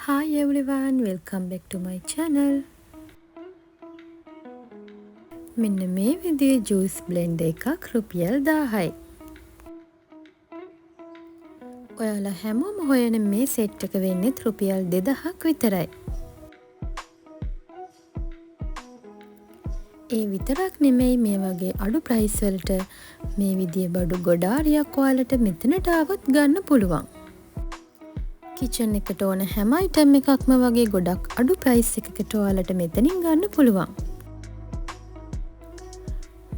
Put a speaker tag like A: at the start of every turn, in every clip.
A: Hi everyone, welcome back to my channel. මෙන්න මේ විදිහේ ජූස් බ්ලෙන්ඩර් එකක් රුපියල් 1000යි. ඔයාලා හැමෝම හොයන මේ සෙට් එක වෙන්නේ රුපියල් 2000ක් විතරයි. ඒ විතරක් නෙමෙයි මේ වගේ අඩු ප්‍රයිස් වලට මේ විදිහේ බඩු ගොඩාරියක් ඔයාලට මෙතනට ආවොත් ගන්න පුළුවන්. කිචන් එකට ඕන හැම අයිටම් එකක්ම වගේ ගොඩක් අඩු ප්‍රයිස් එකකට ඔයාලට මෙතනින් ගන්න පුළුවන්.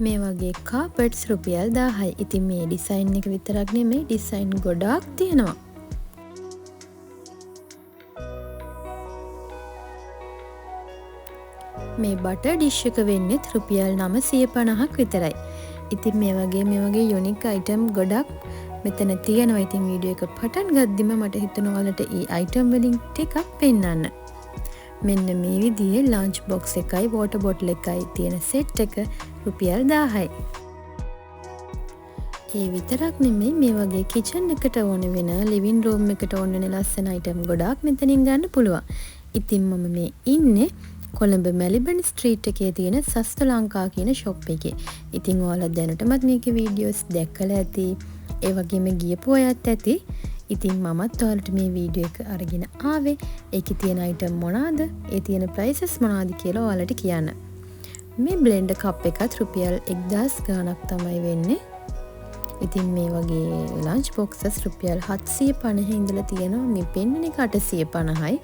A: මේ වගේ කාපට්ස් රුපියල් 1000යි. ඉතින් මේ ඩිසයින් එක විතරක් නෙමෙයි ඩිසයින් ගොඩාක් තියෙනවා. මේ බටර් ඩිෂ් එක වෙන්නේ රුපියල් 950ක් විතරයි. ඉතින් මේ වගේ යුනික් අයිටම් ගොඩක් මෙතන තියෙනවා. ඉතින් වීඩියෝ එක පටන් ගද්දිම මට හිතුණා ඔයාලට ඒ අයිටම් වලින් ටිකක් පෙන්නන්න. මෙන්න මේ විදිහේ ලන්ච් බොක්ස් එකයි වෝටර් බොටල් එකයි තියෙන සෙට් එක රුපියල් 1000යි. ඒ විතරක් නෙමෙයි මේ වගේ කිචන් එකට ඕන වෙන ලිවිං රූම් එකට ඕන වෙන ලස්සන අයිටම් ගොඩාක් මෙතනින් ගන්න පුළුවන්. ඉතින් මම මේ ඉන්නේ කොළඹ මැලිබන් ස්ට්‍රීට් එකේ තියෙන සස්ත ලංකා කියන ෂොප් එකේ. ඉතින් ඔයාලා දැනටමත් මේකේ වීඩියෝස් දැක්කලා ඇති. ඒ වගේම ගියපු අයත් ඇති. ඉතින් මමත් ඔයාලට මේ වීඩියෝ එක අරගෙන ආවේ ඒකේ තියෙන අයිටම් මොනවාද? ඒ තියෙන ප්‍රයිසස් මොනවාද කියලා ඔයාලට කියන්න. මේ බ්ලෙන්ඩර් කප් එකත් රුපියල් 1000 ගාණක් තමයි වෙන්නේ. ඉතින් මේ වගේ ලන්ච් බොක්සස් රුපියල් 750 ඉඳලා තියෙනවා. මේ පෙන්නන එක 850යි.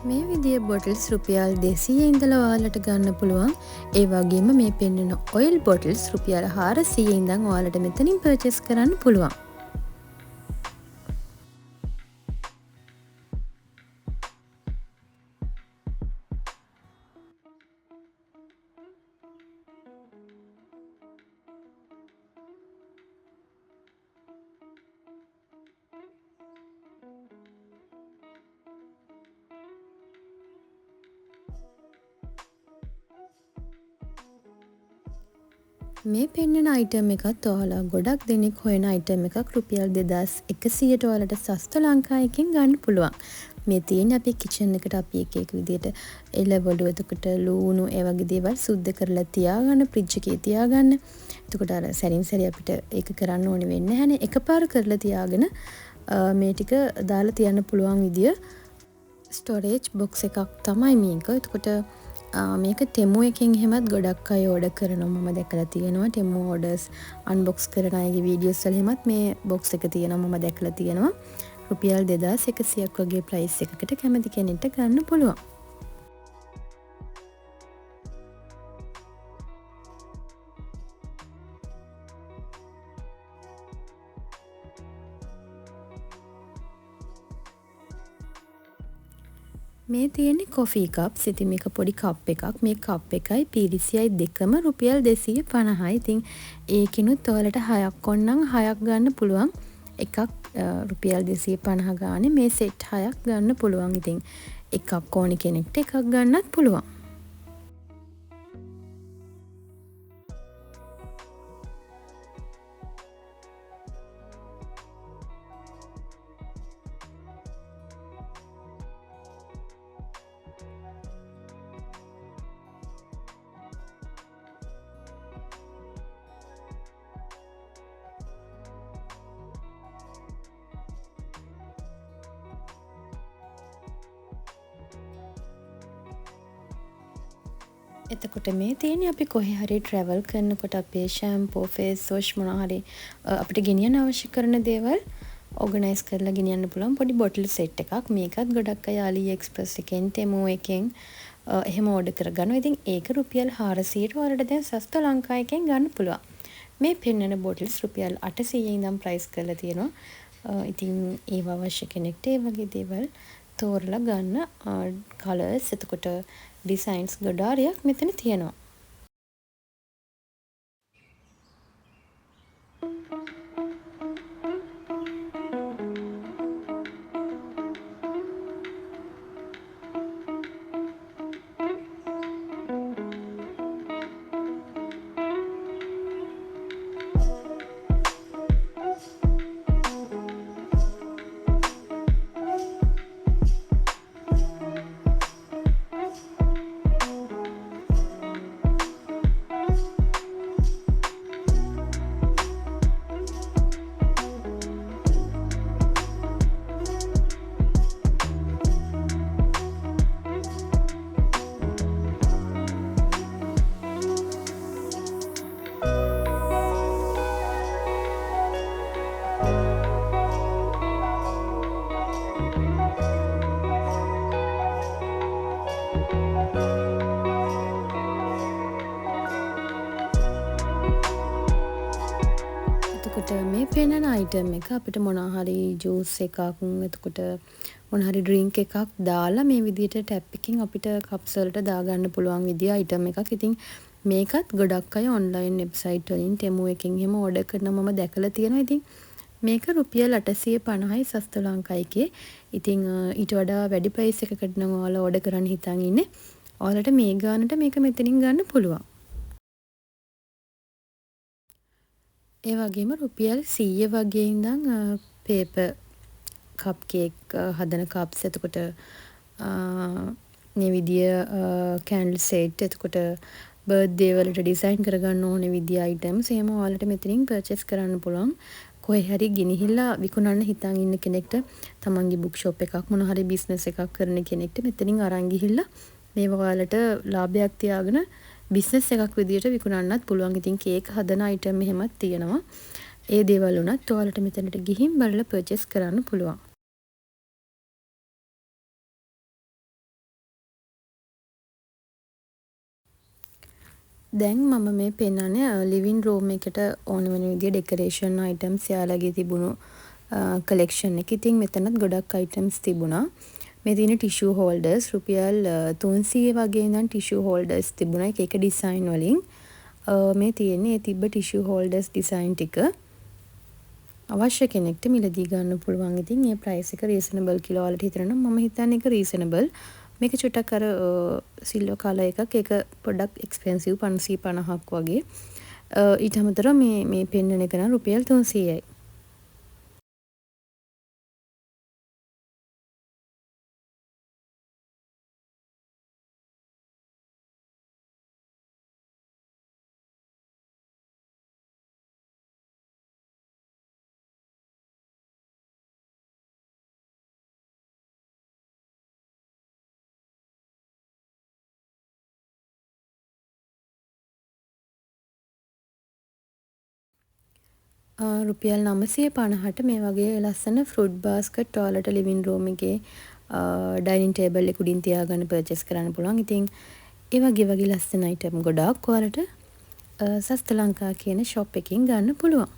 A: මේ විදිහේ බොටල්ස් රුපියල් 200 ඉඳලා ඔයාලට ගන්න පුළුවන්. ඒ වගේම මේ පෙන්නන ඔයිල් බොටල්ස් රුපියල් 400 ඉඳන් ඔයාලට මෙතනින් පර්චේස් කරන්න පුළුවන්. මේ පෙන්නන අයිටම් එකත් ඔයාලා ගොඩක් දෙනෙක් හොයන අයිටම් එකක් රුපියල් 2100ට ඔයාලට සස්ත ලංකාවකින් ගන්න පුළුවන්. මේ තියෙන්නේ අපි කිචන් එකට අපි එක විදිහට එළවලු එතකොට ලූණු ඒ වගේ දේවල් සුද්ධ කරලා තියාගන්න ෆ්‍රිජ් එකේ තියාගන්න. එතකොට අර සැරින් සැරේ අපිට ඒක කරන්න ඕනේ වෙන්නේ නැහැනේ. එකපාර කරලා තියාගෙන මේ ටික දාලා තියන්න පුළුවන් විදිය ස්ටෝරේජ් බොක්ස් එකක් තමයි මේක. එතකොට මේක ටෙමු එකෙන් එහෙමත් ගොඩක් අය ඕඩර් කරනවා. මම දැකලා තියෙනවා ටෙමු ඕඩර්ස් අන්බොක්ස් කරන අයගේ වීඩියෝස් වල එහෙමත් මේ බොක්ස් එක තියෙනවා මම දැකලා තියෙනවා. රුපියල් 2100ක් වගේ ප්‍රයිස් එකකට කැමති කෙනෙක්ට ගන්න පුළුවන්. මේ තියෙන්නේ කොෆී කප්ස්. ඉතින් මේක පොඩි කප් එකක්. මේ කප් එකයි පීරිසියයි දෙකම රුපියල් 250යි. ඉතින් ඒකිනුත් ඔයාලට 6ක් ඕනනම් 6ක් ගන්න පුළුවන්. එකක් රුපියල් 250 ගානේ මේ සෙට් 6ක් ගන්න පුළුවන්. ඉතින් එකක් ඕනි කෙනෙක්ට එකක් ගන්නත් පුළුවන්. එතකොට මේ තියෙන්නේ අපි කොහේ හරි ට්‍රැවල් කරනකොට අපේ ෂැම්පූ ෆේස් වොෂ් මොනවා හරි අපිට ගෙනියන්න අවශ්‍ය කරන දේවල් ඕගනයිස් කරලා ගෙනියන්න පුළුවන් පොඩි බොටල් සෙට් එකක්. මේකත් ගොඩක් අය අලි එක්ස්ප්‍රස් එකෙන් ටෙමු එකෙන් එහෙම ඕඩර් කරගන්නවා. ඉතින් ඒක රුපියල් 400ට ඔයාලට දැන් සස්ත ලංකාවකින් ගන්න පුළුවන්. මේ පෙන්නන බොටල්ස් රුපියල් 800 ඉඳන් ප්‍රයිස් කරලා තියෙනවා. ඉතින් ඒව අවශ්‍ය කෙනෙක්ට ඒ වගේ දේවල් තෝරලා ගන්න කලර්ස් එතකොට ඩිසයින්ස් ගොඩාරියක් මෙතන තියෙනවා. එතකොට මේ පෙන්නන අයිටම් එක අපිට මොනවා හරි ජූස් එකක්, එතකොට මොන හරි ඩ්‍රින්ක් එකක් දාලා මේ විදිහට ටැප් එකකින් අපිට කප්ස් වලට දාගන්න පුළුවන් විදිය අයිටම් එකක්. ඉතින් මේකත් ගොඩක් අය ඔන්ලයින් වෙබ්සයිට් වලින් Temu එකකින් එහෙම ඕඩර් කරනවා මම දැකලා තියෙනවා. ඉතින් මේක රුපියල් 850යි සස්ත ලංකායිකේ. ඉතින් ඊට වඩා වැඩි ප්‍රයිස් එකකට නම් ඔයාලා ඕඩර් කරන්න හිතන් ඉන්නේ. ඔයාලට මේ ගානට මේක මෙතනින් ගන්න පුළුවන්. ඒ වගේම රුපියල් 100 වගේ ඉඳන් පේපර් කප් කේක් හදන කප්ස්, එතකොට මේ විදිය කැන්ඩල් සෙට්, එතකොට බර්ත්ඩේ වලට ඩිසයින් කරගන්න ඕන විදිය අයිටම්ස් එහෙම ඔයාලට මෙතනින් පර්චේස් කරන්න පුළුවන්. කොහේ හරි ගිනිහිල්ලා විකුණන්න හිතන් ඉන්න කෙනෙක්ට, තමන්ගේ බුක් ෂොප් එකක් මොන හරි බිස්නස් එකක් කරන කෙනෙක්ට මෙතනින් අරන් ගිහිල්ලා මේවා ඔයාලට ලාභයක් තියාගෙන බිස්නස් එකක් විදියට විකුණන්නත් පුළුවන්. ඉතින් කේක් හදන අයිටම් එහෙමත් තියෙනවා. ඒ දේවල් උනත් ඔයාලට මෙතනට ගිහින් බලලා පර්චේස් කරන්න පුළුවන්. දැන් මම මේ පෙන්නන්නේ ලිවිං රූම් එකට ඕන වෙන විදිය ඩෙකරේෂන් අයිටම්ස් යාලගේ තිබුණු කලෙක්ෂන් එක. ඉතින් මෙතනත් ගොඩක් අයිටම්ස් තිබුණා. මේ තියෙන ටිෂු හෝල්ඩර්ස් රුපියල් 300 වගේ ඉඳන් ටිෂු හෝල්ඩර්ස් තිබුණා එක එක ඩිසයින් වලින්. මේ තියෙන්නේ ඒ තිබ්බ ටිෂු හෝල්ඩර්ස් ඩිසයින් ටික. අවශ්‍ය කෙනෙක්ට මිලදී ගන්න පුළුවන්. ඉතින් මේ ප්‍රයිස් එක රීසනබල් කියලා ඔයාලට හිතනවා නම් මම හිතන්නේ ඒක රීසනබල්. මේක චුට්ටක් අර සිල්වර් කලර් එකක්. ඒක පොඩ්ඩක් එක්ස්පෙන්සිව් 550ක් වගේ. ඊට අමතරව මේ පෙන්නන එක නම් රුපියල් 300යි. රුපියල් 950ට මේ වගේ ලස්සන ෆෘට් බාස්කට් ඔයාලට ලිවිං රූම් එකේ ඩයිනින් ටේබල් එක උඩින් තියාගන්න පර්චේස් කරන්න පුළුවන්. ඉතින් ඒ වගේ ලස්සන අයිටම් ගොඩාක් ඔයාලට සස්ත ලංකා කියන ෂොප් එකකින් ගන්න පුළුවන්.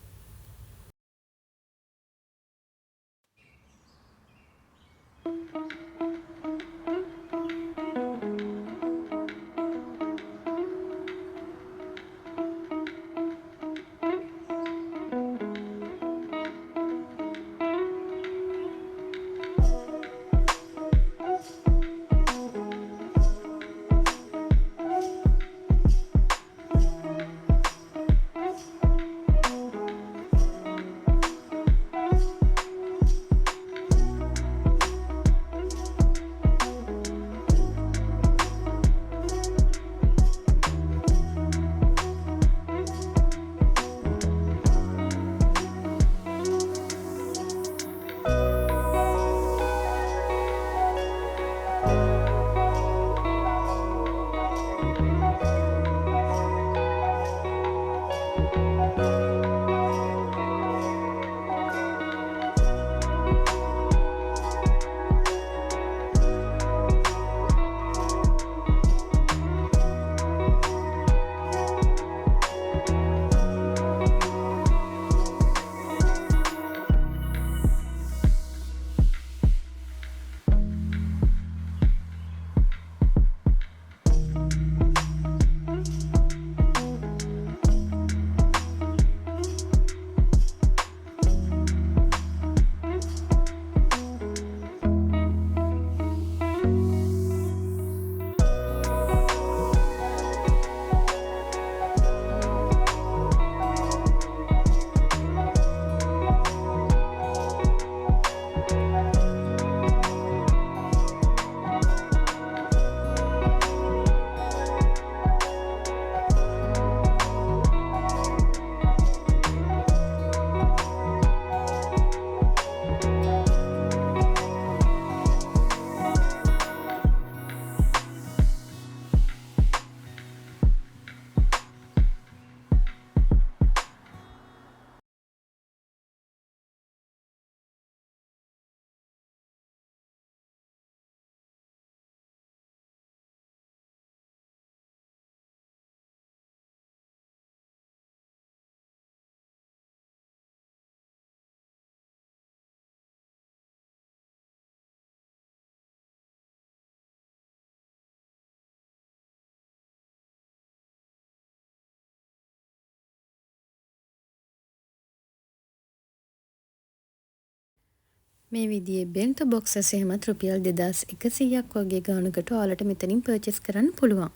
A: මේ විදිහේ බෙන්තෝ බොක්සස් එහෙමත් රුපියල් 2100ක් වගේ ගානකට ඔයාලට මෙතනින් පර්චේස් කරන්න පුළුවන්.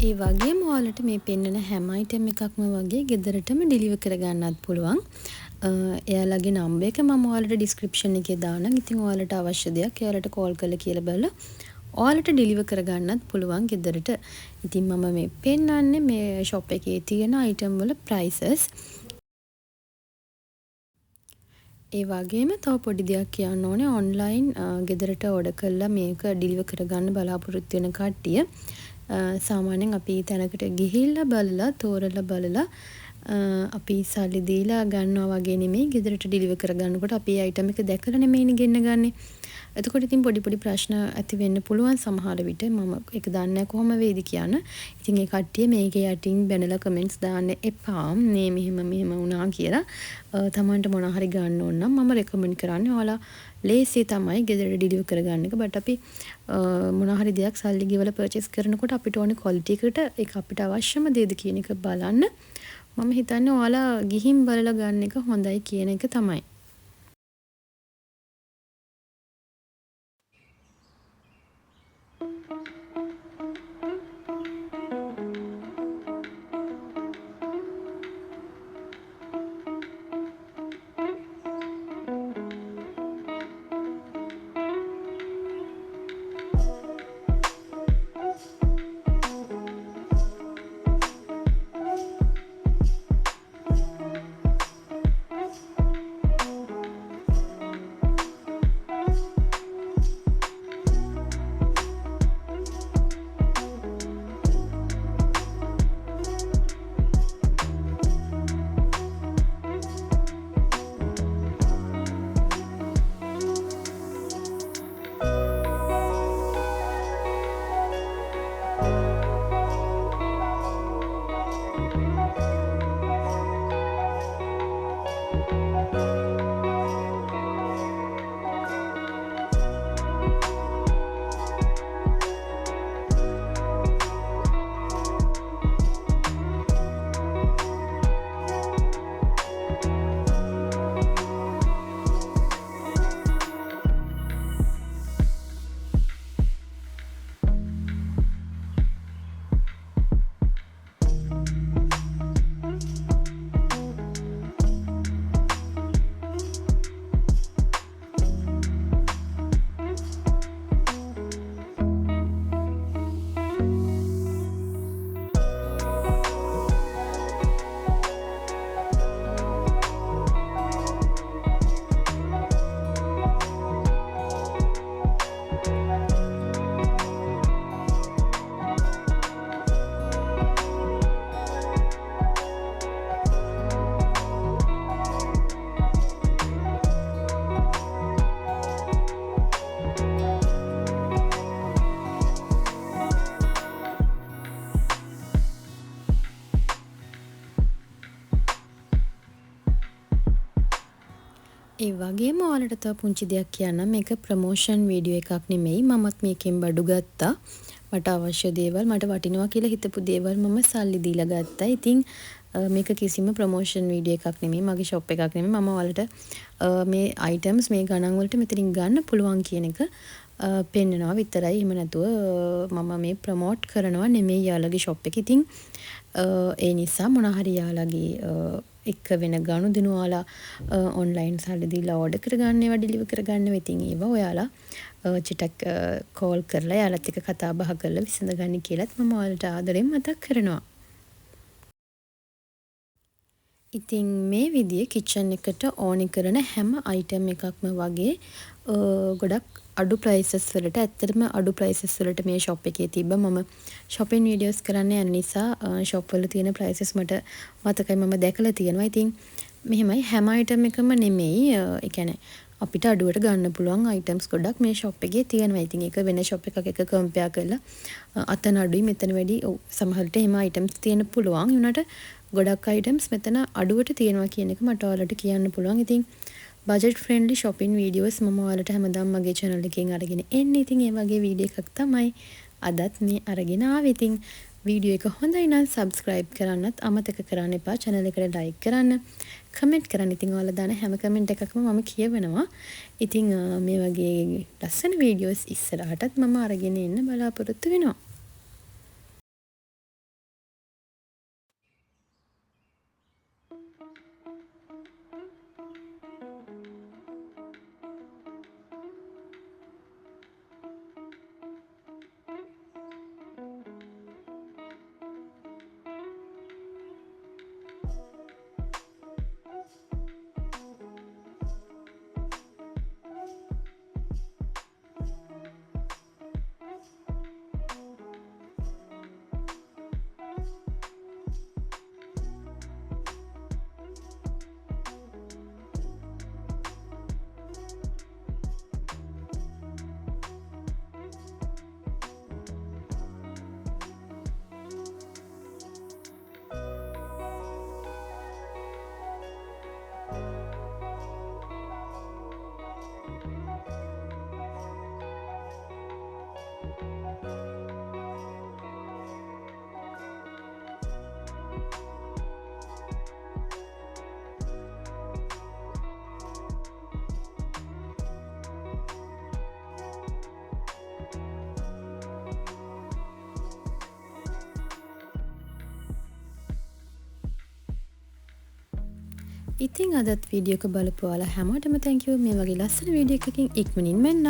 A: ඒ වගේම ඔයාලට මේ පෙන්නන හැම අයිටම් එකක්ම වගේ ගෙදරටම ඩිලිවර් කරගන්නත් පුළුවන්. එයාලගේ නම්බර් එක මම ඔයාලට ඩිස්ක්‍රිප්ෂන් එකේ දාන්නම්. ඉතින් ඔයාලට අවශ්‍ය දෙයක් එයාලට කෝල් කරලා කියලා බලලා ඔයාලට ඩිලිවර් කරගන්නත් පුළුවන් ගෙදරට. ඉතින් මම මේ පෙන්නන්නේ මේ ෂොප් එකේ තියෙන අයිටම් වල ප්‍රයිසස්. ඒ වගේම තව පොඩි දෙයක් කියන්න ඕනේ ඔන්ලයින් ගෙදරට ඕඩර් කරලා මේක ඩිලිවර් කරගන්න බලාපොරොත්තු වෙන කට්ටිය සාමාන්‍යයෙන් අපි තැනකට ගිහිල්ලා බලලා තෝරලා බලලා අපි සල්ලි දීලා ගන්නවා වගේ නෙමෙයි ගෙදරට ඩිලිවර් කරගන්නකොට අපි ඒ අයිටම් එක දැකලා නෙමෙයිනේ ගෙන්න ගන්නේ. එතකොට ඉතින් පොඩි පොඩි ප්‍රශ්න ඇති වෙන්න පුළුවන් සමහර විට. මම ඒක දන්නේ නැහැ කොහොම වේද කියන. ඉතින් ඒ කට්ටිය මේකේ යටින් බැනලා කමෙන්ට්ස් දාන්න එපා. මේ මෙහෙම වුණා කියලා. තමන්ට මොනවා හරි ගන්න ඕන නම් මම රෙකමන්ඩ් කරන්නේ ඔයාලා ලේසි තමයි ගෙදරට ඩිලිවර් කරගන්න එක. බට් අපි මොනවා හරි දෙයක් සල්ලි ගෙවලා පර්චේස් කරනකොට අපිට ඕනේ ක්වොලිටි එකට ඒක අපිට අවශ්‍යම දේද කියන එක බලන්න. මම හිතන්නේ ඔයාලා ගිහින් බලලා ගන්න එක හොඳයි කියන එක තමයි. ඒ වගේම ඔයාලට තව පුංචි දෙයක් කියන්නම්. මේක ප්‍රමෝෂන් වීඩියෝ එකක් නෙමෙයි. මමත් මේකෙන් බඩු ගත්තා. මට අවශ්‍ය දේවල්, මට වටිනවා කියලා හිතපු දේවල් මම සල්ලි දීලා ගත්තා. ඉතින් මේක කිසිම ප්‍රමෝෂන් වීඩියෝ එකක් නෙමෙයි. මගේ ෂොප් එකක් නෙමෙයි. මම ඔයාලට මේ අයිටම්ස් මේ ගණන් වලට මෙතනින් ගන්න පුළුවන් කියන එක පෙන්නනවා විතරයි. එහෙම නැතුව මම මේ ප්‍රමෝට් කරනවා නෙමෙයි යාළුවගේ ෂොප් එක. ඉතින් ඒ නිසා මොනවා හරි යාළුවගේ එක වෙන ගනුදෙනු ඔයාලා ඔන්ලයින් සල්ලි දීලා ඕඩර් කරගන්න ඒවා ඩෙලිවර් කරගන්නවා. ඉතින් ඒවා ඔයාලා චිටක් කෝල් කරලා යාළුවත් එක්ක කතා බහ කරලා විසඳගන්න කියලාත් මම ඔයාලට ආදරෙන් මතක් කරනවා. ඉතින් මේ විදිහේ කිචන් එකට ඕනි කරන හැම අයිටම් එකක්ම වගේ ගොඩක් අඩු ප්‍රයිසස් වලට, ඇත්තටම අඩු ප්‍රයිසස් වලට මේ ෂොප් එකේ තිබ්බා. මම shopping videos කරන්න යන නිසා ෂොප් වල තියෙන ප්‍රයිසස් මට මතකයි, මම දැකලා තියෙනවා. ඉතින් මෙහෙමයි හැම අයිටම් එකම නෙමෙයි. ඒ කියන්නේ අපිට අඩුවට ගන්න පුළුවන් අයිටම්ස් ගොඩක් මේ ෂොප් එකේ තියෙනවා. ඉතින් ඒක වෙන ෂොප් එකක් එක්ක කම්පෙයාර් කරලා අතන අඩුයි මෙතන වැඩි. ඔව් සමහරවිට එහෙම අයිටම්ස් තියෙන්න පුළුවන්. ඒ උනාට ගොඩක් අයිටම්ස් මෙතන අඩුවට තියෙනවා කියන එක මට ඔයාලට කියන්න පුළුවන්. ඉතින් බජට් ෆ්‍රෙන්ඩ්ලි shopping videos මම ඔයාලට හැමදාම මගේ channel එකෙන් අරගෙන එන්නේ. ඉතින් ඒ වගේ වීඩියෝ එකක් තමයි අදත් මේ අරගෙන ආවේ. ඉතින් වීඩියෝ එක හොඳයි නම් subscribe කරන්නත් අමතක කරන්න එපා. channel එකට like කරන්න, comment කරන්න. ඉතින් ඔයාලා දාන හැම comment එකක්ම මම කියවනවා. ඉතින් මේ වගේ ලස්සන videos ඉස්සරහටත් මම අරගෙන එන්න බලාපොරොත්තු වෙනවා. ඉතින් අදත් වීඩියෝ එක බලපු ඔයාලා හැමෝටම thank you. මේ වගේ ලස්සන වීඩියෝ එකකින් ඉක්මනින් මෙන්නම්.